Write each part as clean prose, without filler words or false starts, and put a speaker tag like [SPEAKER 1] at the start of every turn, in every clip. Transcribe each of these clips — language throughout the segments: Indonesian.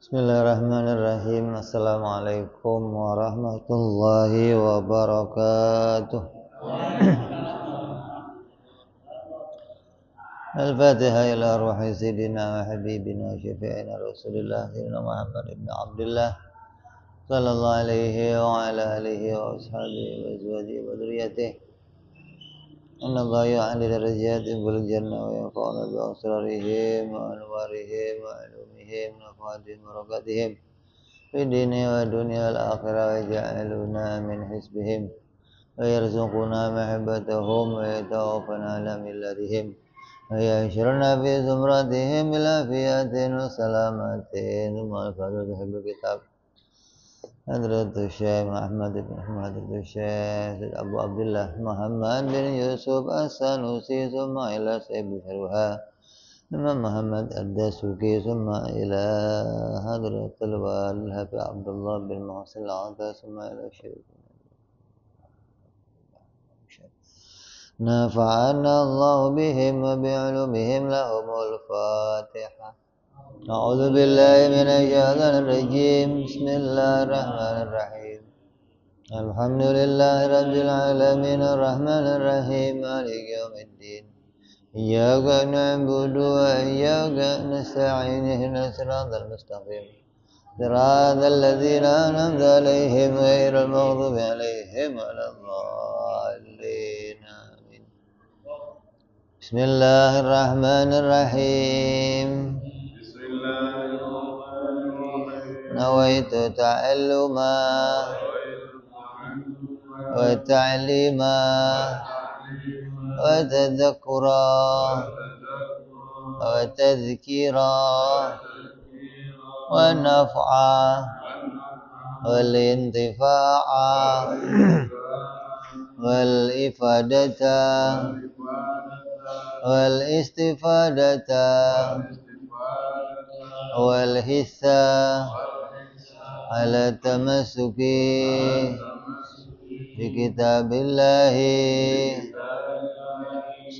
[SPEAKER 1] Bismillahirrahmanirrahim. Assalamualaikum warahmatullahi wabarakatuh. Al-Fatihah ila ruhi sayyidina wa habibina wa syafi'ina Rasulillah sayyidina Muhammad ibn Abdullah sallallahu alaihi wa ala alihi wa ashabihi wa azwajihi wa dzurriyyatihi. Inna Allah ya'ali darajatin bil jannah wa yanfa'una bi asrarihim wa anwarihim wa ilmihim wa nafatihim wa barakatihim fi dini wa dunya wal akhirah wa ja'aluna min hisbihim wa yarzuquna mahabbatahum wa yatawaffana ala millatihim wa yahsyuruna fi zumratihim ila fiyatin wa salamatin wa al-fadl hibbul kitab Hadratul Syekh Muhammad bin Hadratul Syekh Abu Abdullah Muhammad bin Yusuf As-Sanusi summa ila Sayyid Syarha Imam Muhammad Ad-Dasuki summa ila Hadratul Wal Habib Abdullah bin Muhsin Al-Ata summa ila Syekh Nafa'ana Allah bihim wa bi'ulumihim lahumul Fatihah. أعوذ بالله من الشيطان الرجيم بسم الله الرحمن الرحيم الحمد لله رب العالمين الرحمن الرحيم مالك يوم الدين إياك نعبد وإياك نستعين اهدنا الصراط المستقيم صراط الذين أنعمت عليهم غير المغضوب عليهم ولا الضالين آمين بسم الله الرحمن الرحيم نويت تعلما وتعليما وتذكرا وتذكيرا ونفعا والانتفاعا والإفادة والاستفادة والحثة على التمسك بكتاب الله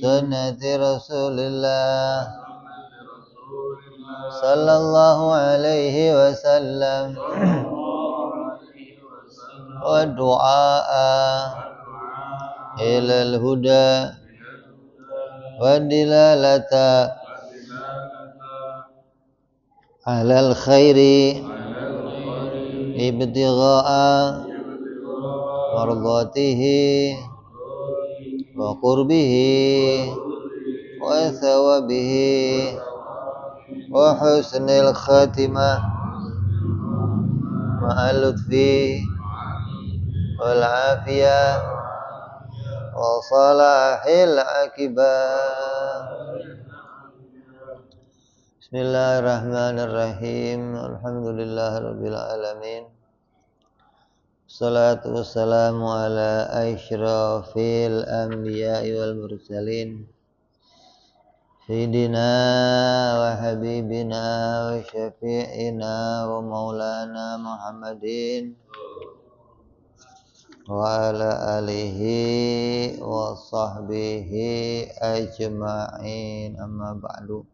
[SPEAKER 1] سنة رسول الله صلى الله عليه وسلم والدعاء إلى الهدى والدلالة على الخير ابتغاء مرضاته وقربه وثوابه وحسن الخاتمة مع اللطف والعافية وصلاح العاقبة. Bismillahirrahmanirrahim. Alhamdulillahirabbil alamin. Wassalatu wassalamu ala asyrafil anbiya'i wal mursalin Sayyidina wa habibina wa syafi'ina wa maulana Muhammadin wa ala alihi wa sahbihi ajma'in, amma ba'du.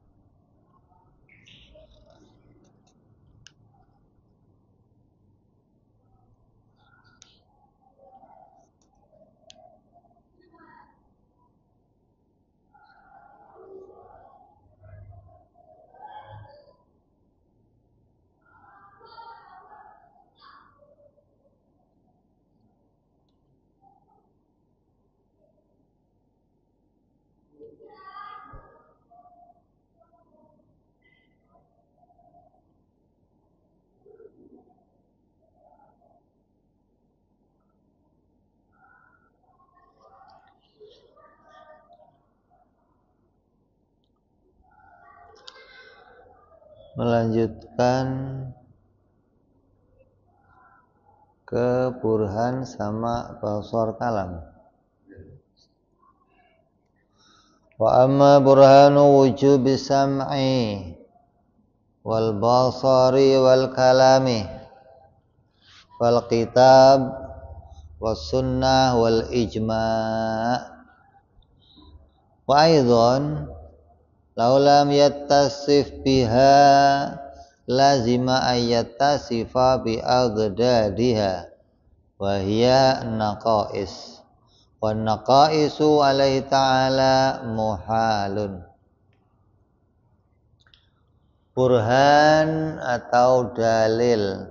[SPEAKER 1] Melanjutkan ke burhan sama basar kalam. Wa amma burhanu wujubi sam'i wal basari wal kalami wal kitab was sunnah wal ijma' wa aidan law lam yattasif biha lazima ayyata sifa bi agdadiha wa hiya naqais. Wa naqaisu alaihi ta'ala muhalun. Burhan atau dalil,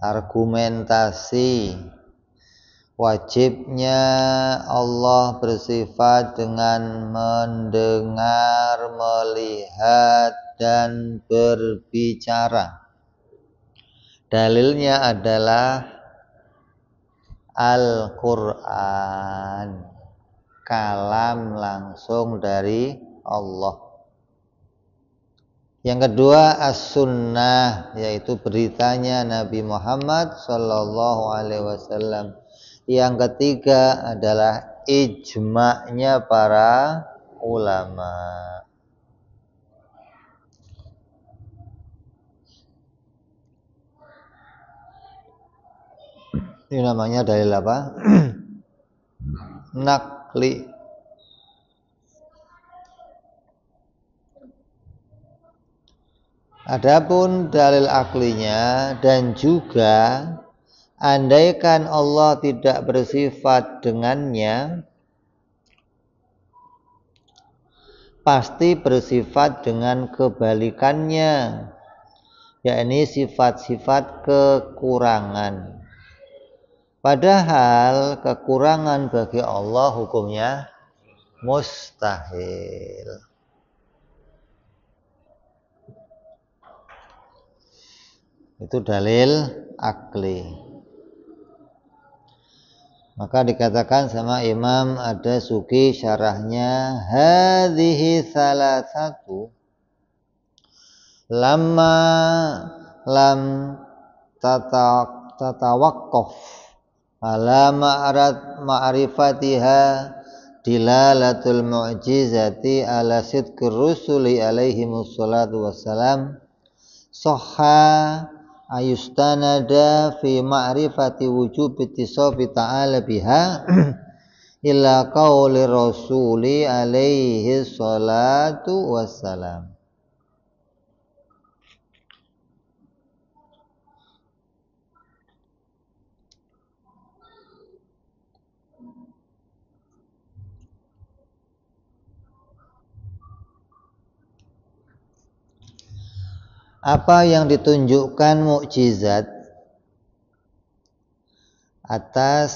[SPEAKER 1] argumentasi wajibnya Allah bersifat dengan mendengar, melihat, dan berbicara. Dalilnya adalah Al-Quran, kalam langsung dari Allah. Yang kedua as-sunnah, yaitu beritanya Nabi Muhammad sallallahu alaihi wasallam. Yang ketiga adalah ijma'nya para ulama. Ini namanya dalil apa? Nakli. Adapun dalil aklinya, dan juga andaikan Allah tidak bersifat dengannya, pasti bersifat dengan kebalikannya, yakni sifat-sifat kekurangan. Padahal kekurangan bagi Allah hukumnya mustahil. Itu dalil akli. Maka dikatakan sama Imam Ad-Dasuki syarahnya, hadhihi salasatu lamma lam tatawaqqaf ala ma'rifatiha dilalatul mu'jizati ala sidqir rusuli alaihimus salatu wassalam sahha ayustanada fi ma'rifati wujub ittisafi ta'ala biha illa qawli rasuli alaihi salatu wassalam. Apa yang ditunjukkan mukjizat atas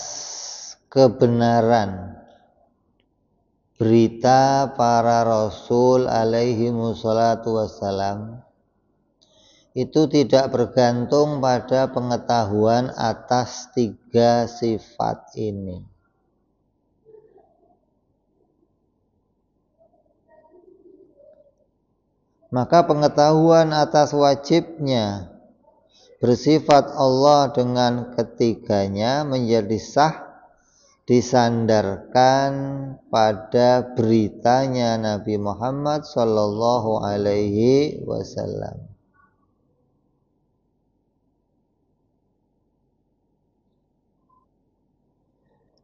[SPEAKER 1] kebenaran berita para rasul alaihi wassalatu wassalam itu tidak bergantung pada pengetahuan atas tiga sifat ini. Maka pengetahuan atas wajibnya bersifat Allah dengan ketiganya menjadi sah disandarkan pada beritanya Nabi Muhammad sallallahu alaihi wasallam.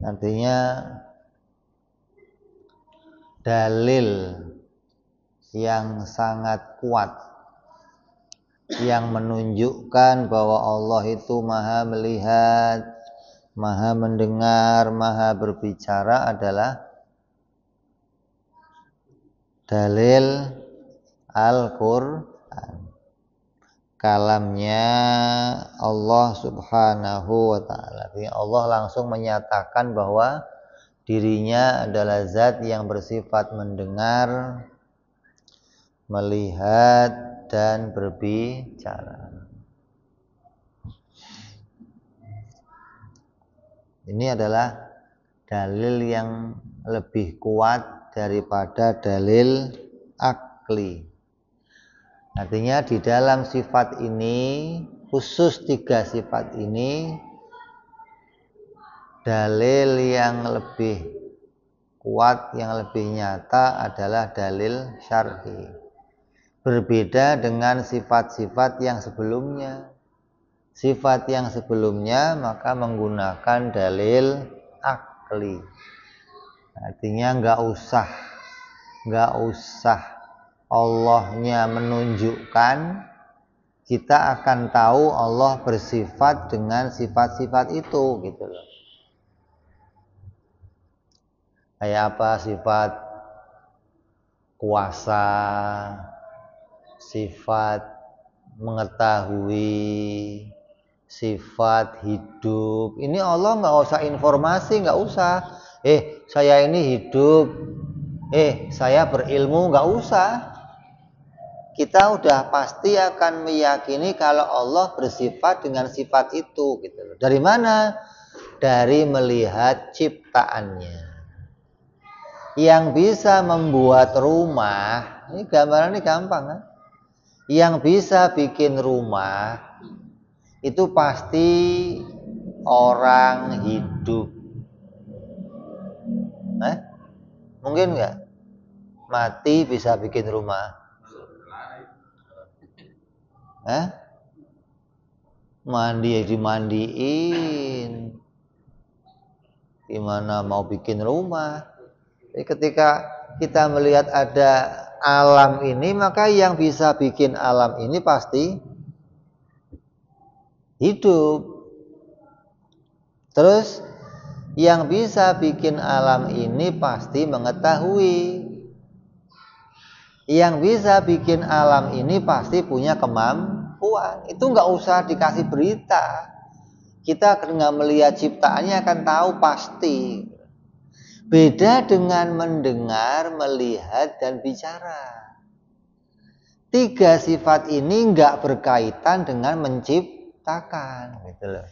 [SPEAKER 1] Artinya dalil yang sangat kuat yang menunjukkan bahwa Allah itu maha melihat, maha mendengar, maha berbicara adalah dalil Al-Quran, kalamnya Allah subhanahu wa ta'ala. Allah langsung menyatakan bahwa dirinya adalah zat yang bersifat mendengar, melihat, dan berbicara. Ini adalah dalil yang lebih kuat daripada dalil akli. Artinya di dalam sifat ini, khusus tiga sifat ini, dalil yang lebih kuat, yang lebih nyata adalah dalil syar'i. Berbeda dengan sifat-sifat yang sebelumnya. Sifat yang sebelumnya maka menggunakan dalil akli. Artinya nggak usah Allahnya menunjukkan, kita akan tahu Allah bersifat dengan sifat-sifat itu gitu loh. Kayak apa? Sifat kuasa, sifat mengetahui, sifat hidup. Ini Allah nggak usah informasi, nggak usah. Saya ini hidup. Saya berilmu, nggak usah. Kita udah pasti akan meyakini kalau Allah bersifat dengan sifat itu gitu loh. Dari mana? Dari melihat ciptaannya. Yang bisa membuat rumah, ini gambaran ini gampang kan? Yang bisa bikin rumah itu pasti orang hidup. Mungkin nggak? Mati bisa bikin rumah? Mandi dimandiin, gimana mau bikin rumah? Jadi ketika kita melihat ada alam ini, maka yang bisa bikin alam ini pasti hidup. Terus yang bisa bikin alam ini pasti mengetahui. Yang bisa bikin alam ini pasti punya kemampuan. Itu nggak usah dikasih berita. Kita dengan melihat ciptaannya akan tahu pasti. Beda dengan mendengar, melihat, dan bicara. 3 sifat ini nggak berkaitan dengan menciptakan. Gitu loh.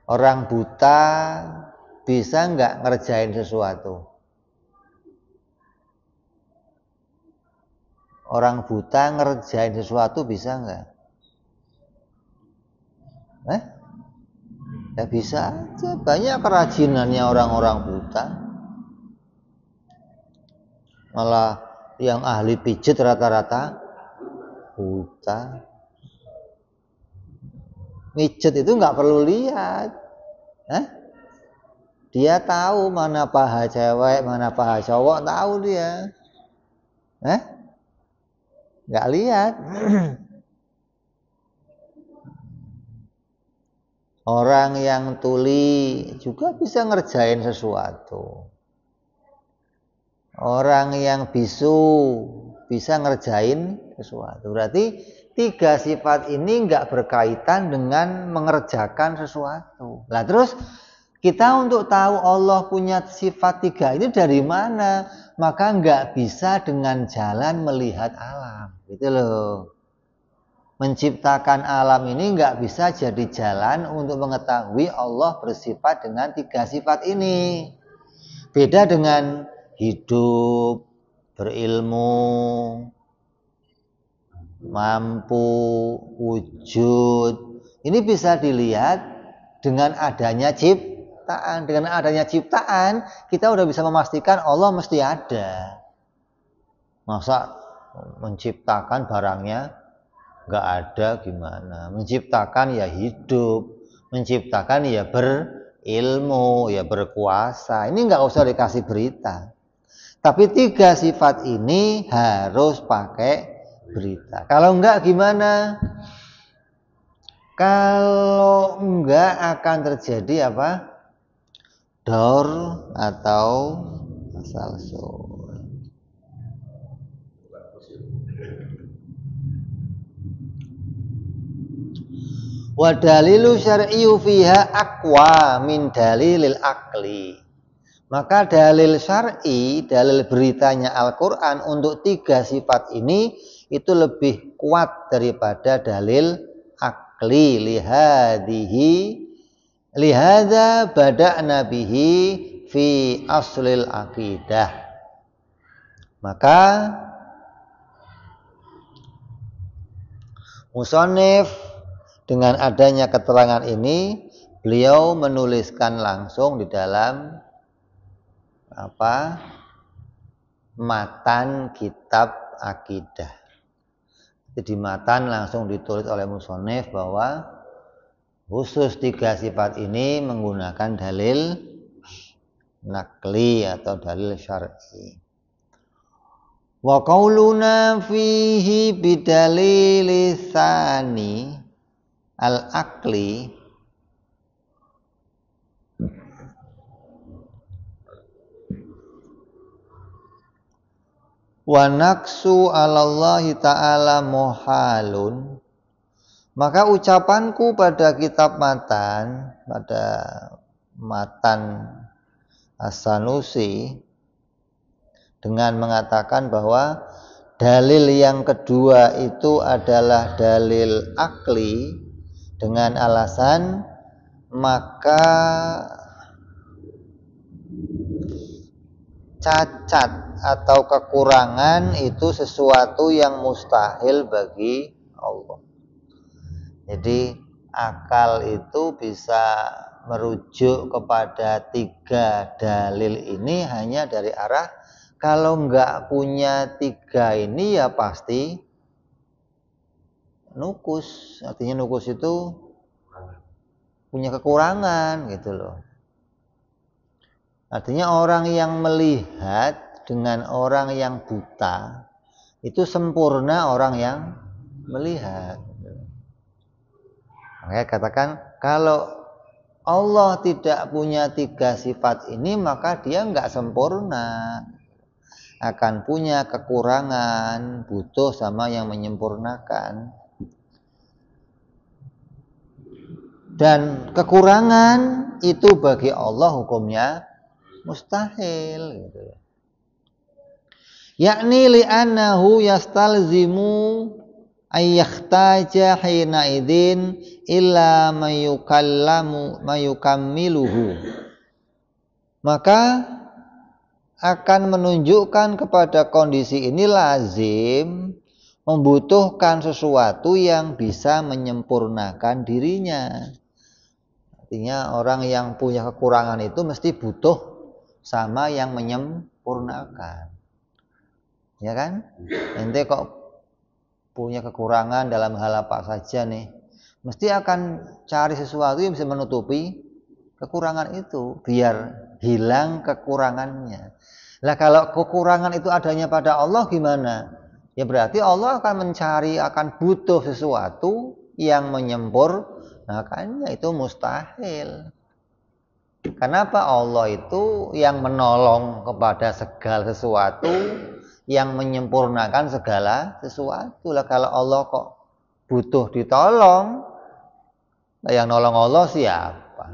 [SPEAKER 1] Orang buta bisa nggak ngerjain sesuatu? Orang buta ngerjain sesuatu bisa nggak? Ya bisa aja. Banyak kerajinannya orang-orang buta. Malah yang ahli pijit rata-rata buta. Mijet itu nggak perlu lihat. Dia tahu mana paha cewek, mana paha cowok, tahu dia. Nggak lihat. Orang yang tuli juga bisa ngerjain sesuatu. Orang yang bisu bisa ngerjain sesuatu. Berarti 3 sifat ini nggak berkaitan dengan mengerjakan sesuatu. Lah terus kita untuk tahu Allah punya sifat 3 ini dari mana? Maka nggak bisa dengan jalan melihat alam. Gitu loh. Menciptakan alam ini nggak bisa jadi jalan untuk mengetahui Allah bersifat dengan 3 sifat ini. Beda dengan hidup, berilmu, mampu, wujud. Ini bisa dilihat dengan adanya ciptaan. Dengan adanya ciptaan, kita udah bisa memastikan Allah mesti ada. Masa menciptakan barangnya nggak ada gimana? Menciptakan ya hidup, menciptakan ya berilmu, ya berkuasa. Ini nggak usah dikasih berita. Tapi 3 sifat ini harus pakai berita. Kalau enggak gimana? Kalau enggak akan terjadi apa? Dor atau tasalsul. Wa dalilu syar'iyyu fiha aqwa min dalilil aqli. Maka dalil syar'i, dalil beritanya Al-Qur'an untuk 3 sifat ini itu lebih kuat daripada dalil akli. Lihadza bada'na bihi fi aslil aqidah. Maka musannif dengan adanya keterangan ini, beliau menuliskan langsung di dalam matan kitab akidah. Jadi matan langsung ditulis oleh musannif bahwa khusus 3 sifat ini menggunakan dalil nakli atau dalil syar'i. Wa qauluna fihi bidalil tsani al-aqli wa naqsu 'alallahi ta'ala muhalun. Maka ucapanku pada kitab matan, pada matan As-Sanusi, dengan mengatakan bahwa dalil yang kedua itu adalah dalil akli dengan alasan maka cacat atau kekurangan itu sesuatu yang mustahil bagi Allah. Jadi akal itu bisa merujuk kepada tiga dalil ini hanya dari arah kalau nggak punya tiga ini ya pasti nukus. Artinya nukus itu punya kekurangan gitu loh. Artinya orang yang melihat dengan orang yang buta itu sempurna orang yang melihat. Makanya katakan kalau Allah tidak punya tiga sifat ini maka dia nggak sempurna, akan punya kekurangan, butuh sama yang menyempurnakan. Dan kekurangan itu bagi Allah hukumnya mustahil gitu. Yakni li'annahu yastalzimu ayyakhtaja hina idin illa mayukammiluhu. Maka akan menunjukkan kepada kondisi ini lazim membutuhkan sesuatu yang bisa menyempurnakan dirinya. Artinya orang yang punya kekurangan itu mesti butuh sama yang menyempurnakan. Ya kan? Ente kok punya kekurangan dalam hal apa saja nih, mesti akan cari sesuatu yang bisa menutupi kekurangan itu biar hilang kekurangannya. Lah kalau kekurangan itu adanya pada Allah gimana? Ya berarti Allah akan mencari, akan butuh sesuatu yang menyempurnakannya, itu mustahil. Kenapa? Allah itu yang menolong kepada segala sesuatu, yang menyempurnakan segala sesuatu. Lah kalau Allah kok butuh ditolong, yang nolong Allah siapa?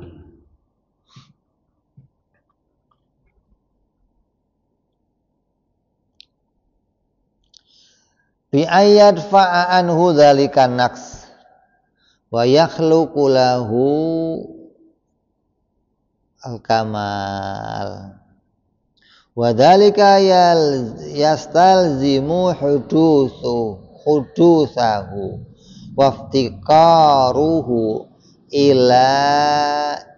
[SPEAKER 1] Bi ayat fa'anhu dzalikan naqs wa yakhluqu lahu al-kamal. Wa dzalika yastalzimu hudusahu wa iftiqaruhu ila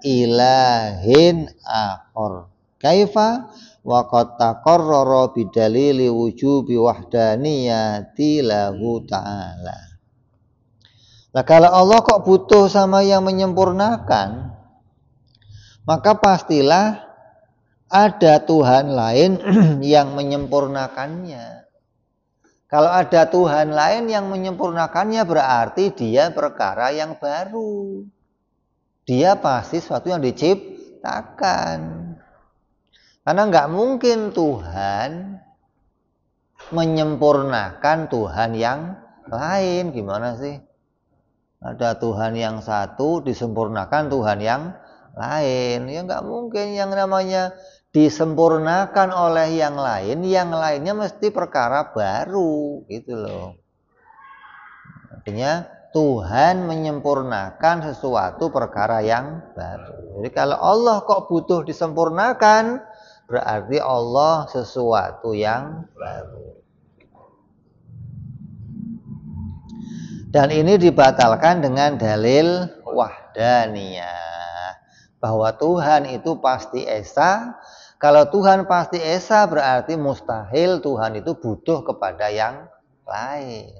[SPEAKER 1] ilahin akhar. Kaifa wa qad taqarrara bidalili wujubi wahdaniyati lahu ta'ala. Nah kalau Allah kok butuh sama yang menyempurnakan, maka pastilah ada Tuhan lain yang menyempurnakannya. Kalau ada Tuhan lain yang menyempurnakannya berarti dia perkara yang baru. Dia pasti sesuatu yang diciptakan. Karena nggak mungkin Tuhan menyempurnakan Tuhan yang lain. Gimana sih? Ada Tuhan yang satu disempurnakan Tuhan yang lain. Ya nggak mungkin. Yang namanya disempurnakan oleh yang lain, yang lainnya mesti perkara baru gitu loh. Artinya Tuhan menyempurnakan sesuatu perkara yang baru. Jadi kalau Allah kok butuh disempurnakan, berarti Allah sesuatu yang baru. Dan ini dibatalkan dengan dalil wahdaniyah, bahwa Tuhan itu pasti esa. Kalau Tuhan pasti esa berarti mustahil Tuhan itu butuh kepada yang lain.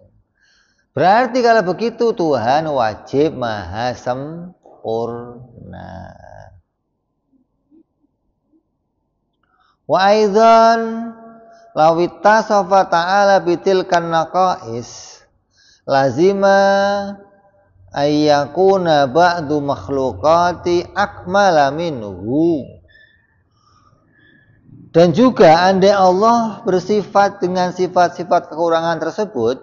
[SPEAKER 1] Berarti kalau begitu Tuhan wajib maha sempurna. Wa aidan lawita sofa ta'ala bitilkan naqais lazima ayyakuna ba'du makhluqati akmala minhu. Dan juga andai Allah bersifat dengan sifat-sifat kekurangan tersebut,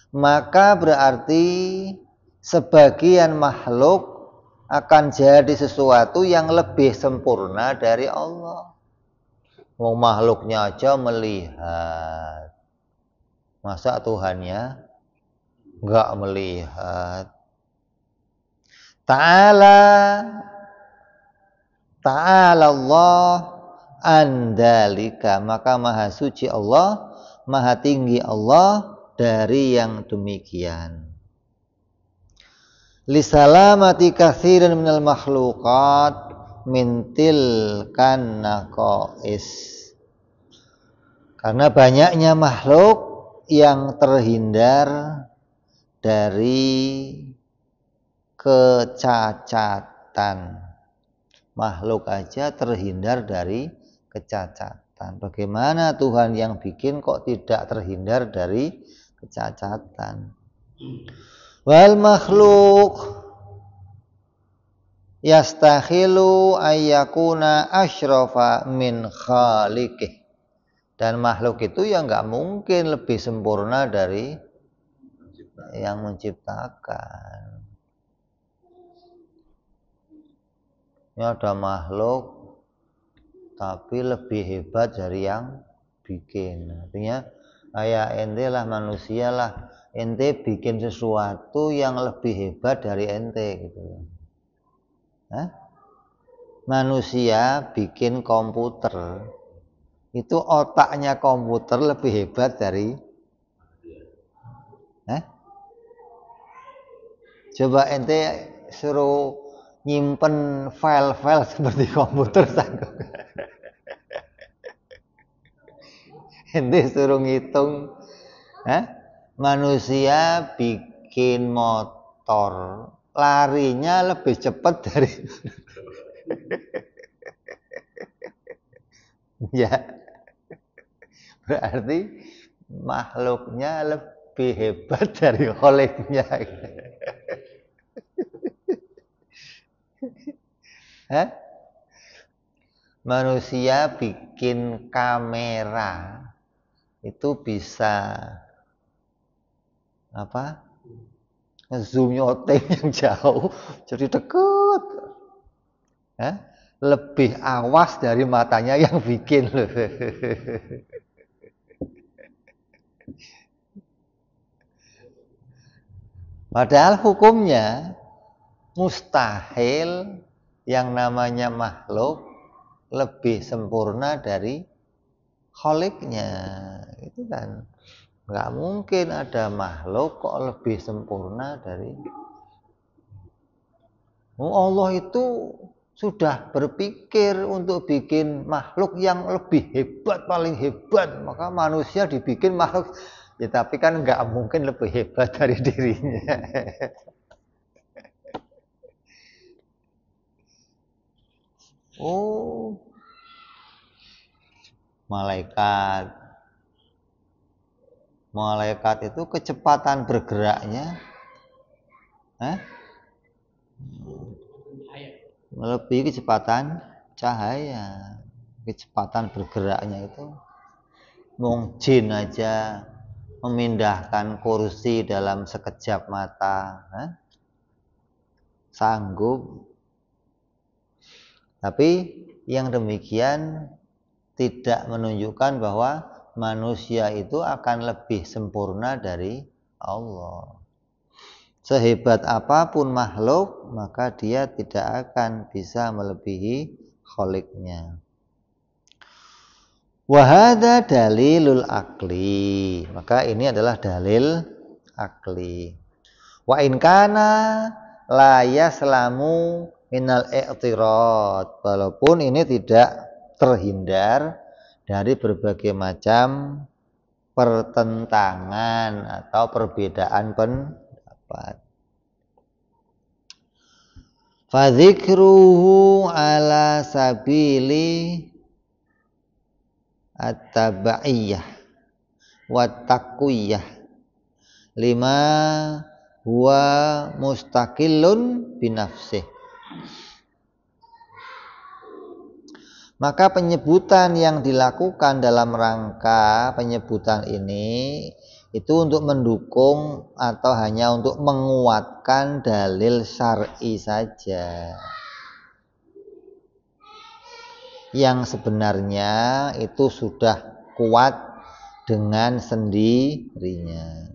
[SPEAKER 1] maka berarti sebagian makhluk akan jadi sesuatu yang lebih sempurna dari Allah. Mau makhluknya aja melihat, masa Tuhannya enggak melihat? Ta'ala Allah andalika, maka maha suci Allah, maha tinggi Allah dari yang demikian. Lisalamati katsirin minal makhluqat min tilkan naqais, karena banyaknya makhluk yang terhindar dari kecacatan. Makhluk aja terhindar dari kecacatan. Bagaimana Tuhan yang bikin kok tidak terhindar dari kecacatan? Wal makhluk yastakhilu ayyakuna asyrafa min khaliqih. Dan makhluk itu ya nggak mungkin lebih sempurna dari yang menciptakan. Ini ada makhluk tapi lebih hebat dari yang bikin. Artinya kayak ente lah, manusia lah, ente bikin sesuatu yang lebih hebat dari ente gitu. Manusia bikin komputer, itu otaknya komputer lebih hebat dari coba ente suruh nyimpen file-file seperti komputer sanggup? Ente suruh ngitung, manusia bikin motor, larinya lebih cepat dari ya, berarti makhluknya lebih hebat dari kholiknya. Manusia bikin kamera itu bisa ngezoom nyoteng yang jauh jadi deket, lebih awas dari matanya yang bikin loh. Padahal hukumnya mustahil yang namanya makhluk lebih sempurna dari kholiknya. Itu kan nggak mungkin ada makhluk kok lebih sempurna dari Allah. Itu sudah berpikir untuk bikin makhluk yang lebih hebat, paling hebat, maka manusia dibikin makhluk ya, tapi kan nggak mungkin lebih hebat dari dirinya. Oh, malaikat itu kecepatan bergeraknya melebihi kecepatan cahaya. Kecepatan bergeraknya itu mungkin aja memindahkan kursi dalam sekejap mata, sanggup. Tapi yang demikian tidak menunjukkan bahwa manusia itu akan lebih sempurna dari Allah. Sehebat apapun makhluk, maka dia tidak akan bisa melebihi kholiknya. Wahada dalilul akli, maka ini adalah dalil akli. Wa in kana la yaslamu minal i'tirad, walaupun ini tidak terhindar dari berbagai macam pertentangan atau perbedaan pendapat. Fadzikruhu ala sabili at-tabaiyah wa taqwiyah lima huwa mustaqillun binafsih. Maka penyebutan yang dilakukan dalam rangka penyebutan ini itu untuk mendukung atau hanya untuk menguatkan dalil syar'i saja, yang sebenarnya itu sudah kuat dengan sendirinya.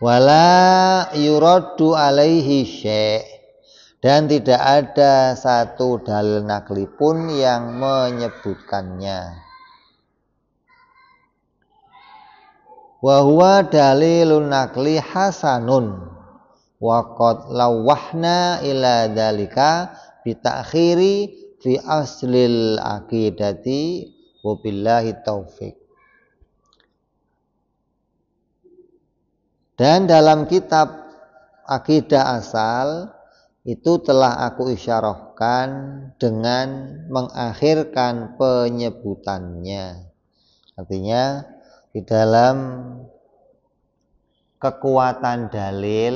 [SPEAKER 1] Wala yuraddu alaihi syai', dan tidak ada satu dalil nakli pun yang menyebutkannya. Wa huwa dalilun nakli hasanun wa qad lawahna ila dalika bi ta'khiri fi aslil aqidati wa billahi taufik. Dan dalam kitab Aqidah Asal itu telah aku isyarahkan dengan mengakhirkan penyebutannya. Artinya di dalam kekuatan dalil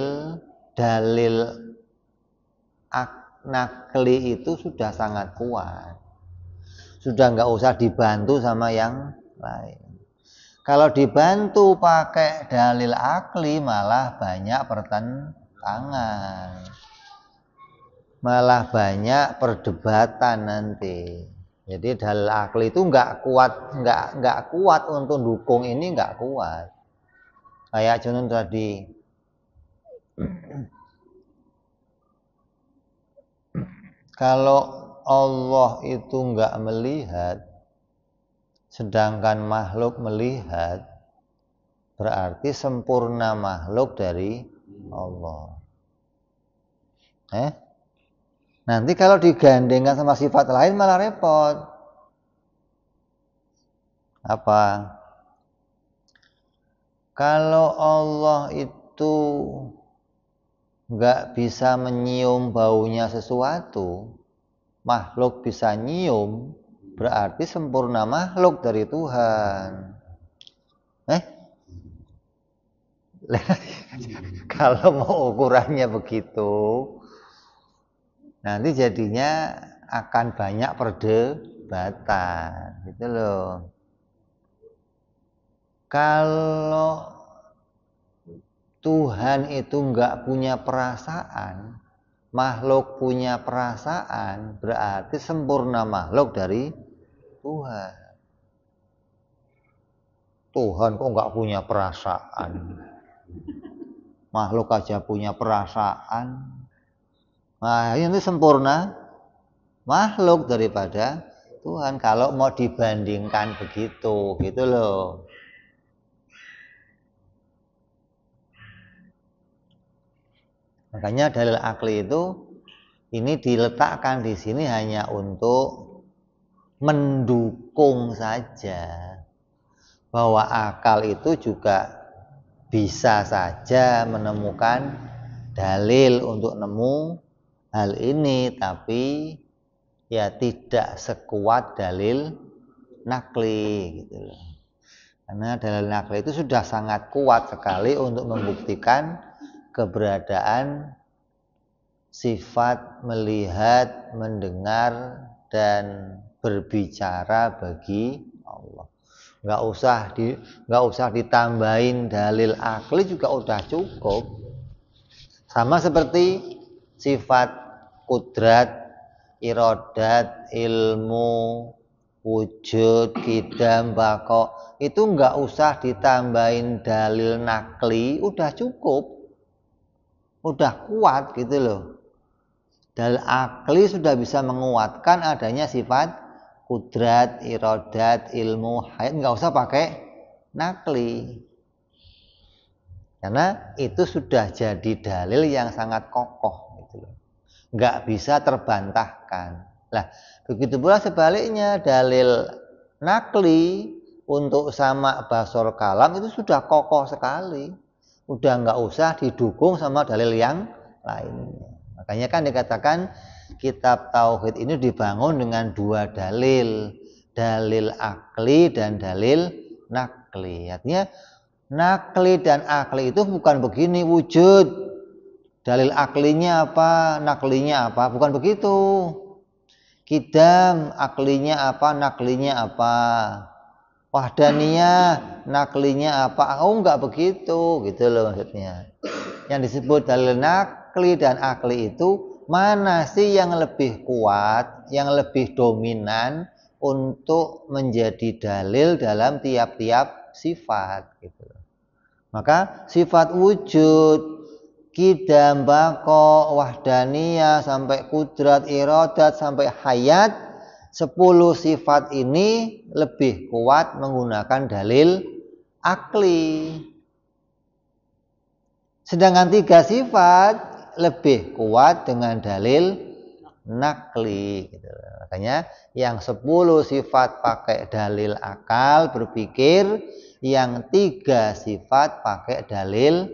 [SPEAKER 1] nakli itu sudah sangat kuat, sudah nggak usah dibantu sama yang lain. Kalau dibantu pakai dalil akli malah banyak pertentangan, malah banyak perdebatan nanti. Jadi dalil akli itu nggak kuat untuk dukung ini, nggak kuat. Kayak contoh tadi, kalau Allah itu nggak melihat, sedangkan makhluk melihat, berarti sempurna makhluk dari Allah. Nanti kalau digandengkan sama sifat lain malah repot. Apa? Kalau Allah itu nggak bisa menyium baunya sesuatu, makhluk bisa nyium, berarti sempurna makhluk dari Tuhan. Kalau mau ukurannya begitu, nanti jadinya akan banyak perdebatan, gitu loh. Kalau Tuhan itu nggak punya perasaan, makhluk punya perasaan, berarti sempurna makhluk dari Tuhan. Tuhan kok nggak punya perasaan? Makhluk aja punya perasaan. Nah, ini sempurna makhluk daripada Tuhan kalau mau dibandingkan begitu, gitu loh. Makanya dalil akli itu ini diletakkan di sini hanya untuk mendukung saja, bahwa akal itu juga bisa saja menemukan dalil untuk nemu hal ini, tapi ya tidak sekuat dalil nakli, gitu loh. Karena dalil nakli itu sudah sangat kuat sekali untuk membuktikan keberadaan sifat melihat, mendengar, dan berbicara bagi Allah. Nggak usah ditambahin dalil akli juga udah cukup. Sama seperti sifat kudrat, iradat, ilmu, wujud, qidam, baqa, itu nggak usah ditambahin dalil nakli, udah cukup, udah kuat, gitu loh. Dalil akli sudah bisa menguatkan adanya sifat kudrat, iradat, ilmu, hayat, nggak usah pakai nakli, karena itu sudah jadi dalil yang sangat kokoh, gitu loh. Nggak bisa terbantahkan. Lah, begitu pula sebaliknya, dalil nakli untuk sama basor kalam itu sudah kokoh sekali, udah nggak usah didukung sama dalil yang lainnya. Makanya kan dikatakan kitab tauhid ini dibangun dengan dua dalil dalil akli dan dalil nakli. Artinya nakli dan akli itu bukan begini wujud. Dalil aklinya apa, naklinya apa, bukan begitu. Qidam aklinya apa, naklinya apa. Wahdaniyah naklinya apa. Oh, enggak begitu, gitu loh maksudnya. Yang disebut dalil nakli dan akli itu mana sih yang lebih kuat, yang lebih dominan untuk menjadi dalil dalam tiap-tiap sifat gitu. Maka sifat wujud, qidam, baqa, wahdaniyah sampai kudrat, iradat sampai hayat, 10 sifat ini lebih kuat menggunakan dalil akli. Sedangkan 3 sifat lebih kuat dengan dalil nakli gitu. Makanya yang 10 sifat pakai dalil akal berpikir, yang 3 sifat pakai dalil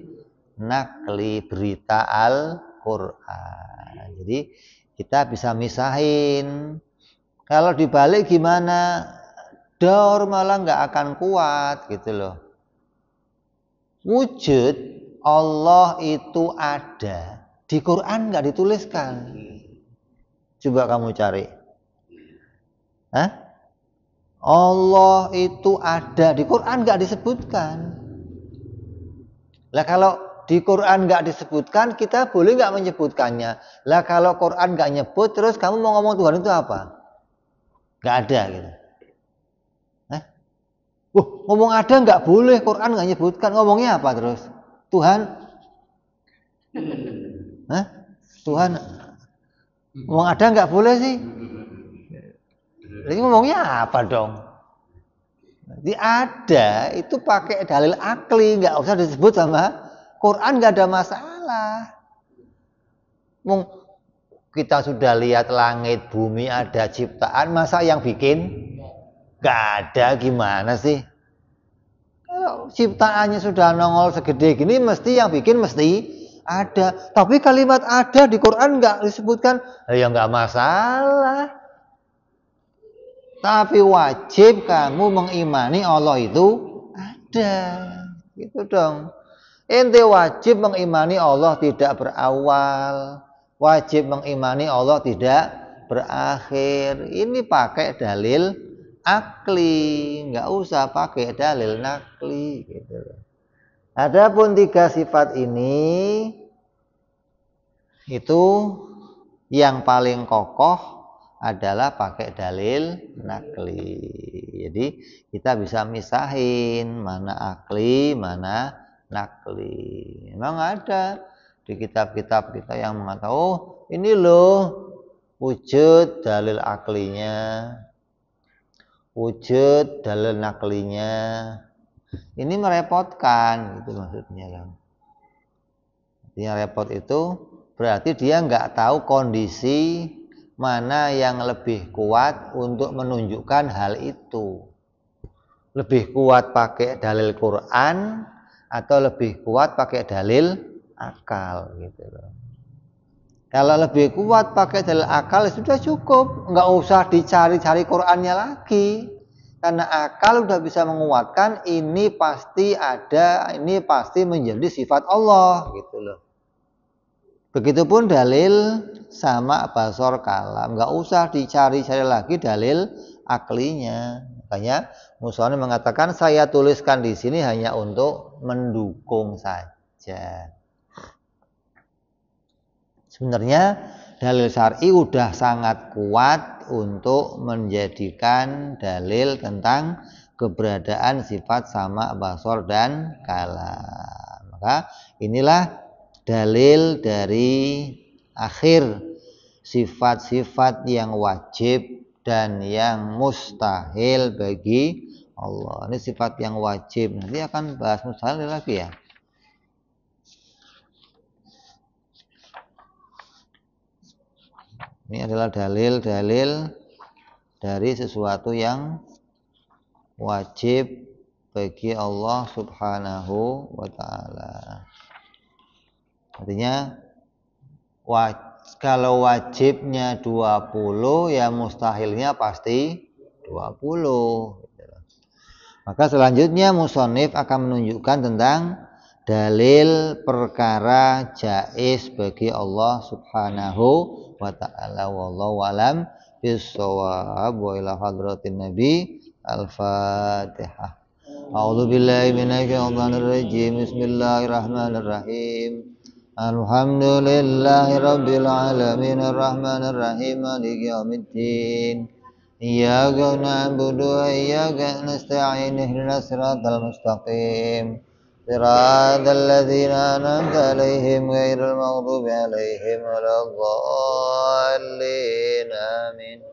[SPEAKER 1] nakli berita Al-Quran. Jadi kita bisa misahin. Kalau dibalik gimana? Daur malah nggak akan kuat gitu loh. Wujud Allah itu ada, di Quran nggak dituliskan. Coba kamu cari. Hah? Allah itu ada, di Quran nggak disebutkan. Lah kalau di Quran nggak disebutkan, kita boleh nggak menyebutkannya? Lah kalau Quran nggak nyebut, terus kamu mau ngomong Tuhan itu apa? Nggak ada gitu. Ngomong ada nggak boleh, Quran nggak nyebutkan. Ngomongnya apa terus? Tuhan? Hah? Tuhan? Ngomong ada nggak boleh sih? Jadi ngomongnya apa dong? Jadi ada itu pakai dalil akli, nggak usah disebut sama Quran, nggak ada masalah. Kita sudah lihat langit, bumi ada ciptaan, masa yang bikin? Nggak ada, gimana sih? Kalau ciptaannya sudah nongol segede gini, mesti yang bikin mesti ada. Tapi kalimat ada di Quran nggak disebutkan, ya nggak masalah. Tapi wajib kamu mengimani Allah itu ada. Gitu dong. Ente wajib mengimani Allah tidak berawal. Wajib mengimani Allah tidak berakhir. Ini pakai dalil akli, nggak usah pakai dalil nakli gitu. Adapun 3 sifat ini itu yang paling kokoh adalah pakai dalil nakli. Jadi kita bisa misahin mana akli, mana nakli. Memang ada di kitab-kitab kita yang mengatakan, oh ini loh wujud dalil aklinya, wujud dalil naklinya. Ini merepotkan gitu maksudnya kan. Artinya repot itu berarti dia nggak tahu kondisi mana yang lebih kuat untuk menunjukkan hal itu. Lebih kuat pakai dalil Quran atau lebih kuat pakai dalil akal gitu loh. Kalau lebih kuat pakai dalil akal sudah cukup, nggak usah dicari-cari Qurannya lagi. Karena akal sudah bisa menguatkan ini pasti ada, ini pasti menjadi sifat Allah gitu loh. Begitupun dalil sama basor kalam, nggak usah dicari-cari lagi dalil aklinya. Makanya Musoni mengatakan saya tuliskan di sini hanya untuk mendukung saja. Sebenarnya dalil syar'i udah sangat kuat untuk menjadikan dalil tentang keberadaan sifat sama basor dan kalam. Maka inilah dalil dari akhir sifat-sifat yang wajib dan yang mustahil bagi Allah. Ini sifat yang wajib. Nanti akan bahas mustahil lagi ya. Ini adalah dalil-dalil dari sesuatu yang wajib bagi Allah Subhanahu wa ta'ala. Artinya kalau wajibnya 20 ya mustahilnya pasti 20. Maka selanjutnya musonif akan menunjukkan tentang dalil perkara jaiz bagi Allah Subhanahu wa ta'ala. Wallahu alam bis-shawab. Wa ila hadratin Nabi. Al-Fatihah. A'udzu billahi minasyaitonir rajim. Bismillahirrahmanirrahim. Alhamdulillahi rabbil alamin arrahmanir rahim maliki yaumiddin. Iyyaka na'budu wa iyyaka nasta'in ihdinas siratal mustaqim siratal ladzina an'amta 'alaihim ghairil maghdubi 'alaihim waladdallin amin.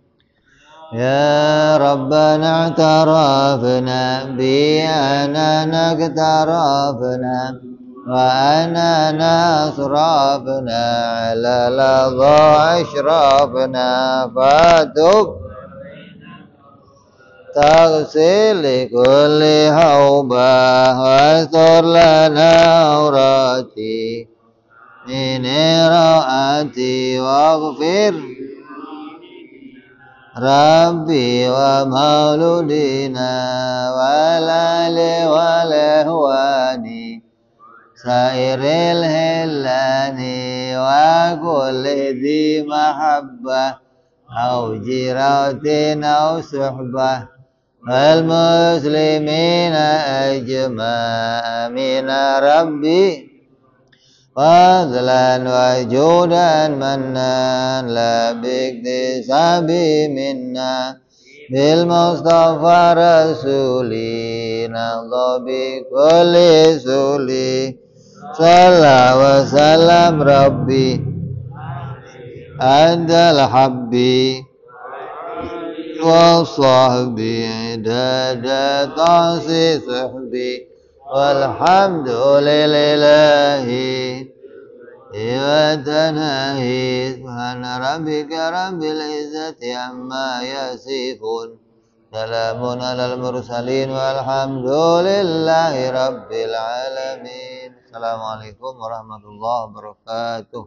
[SPEAKER 1] Ya Rabbana i'tarafna bi anana i'tarafna wa anana asrafna 'ala ladha ashrafna fatub تغسل لكل حوبة واستر لنا عوراتي من رأتي واغفر ربي ومولودنا والآل والإخوان سائر الهلان وكل ذي محبة أو جيرة أو صحبة المسلمين أجمع من ربي فضلا وجودا منا لا باكتساب منا بالمصطفى رسولي نرضى بكل سولي صلى وسلم ربي أنت الحبي وصحبي عداد تعصي صحبي والحمد لله وتناهي سبحان ربك رب العزة عما يصفون سلام على المرسلين والحمد لله رب العالمين. Assalamualaikum warahmatullahi wabarakatuh.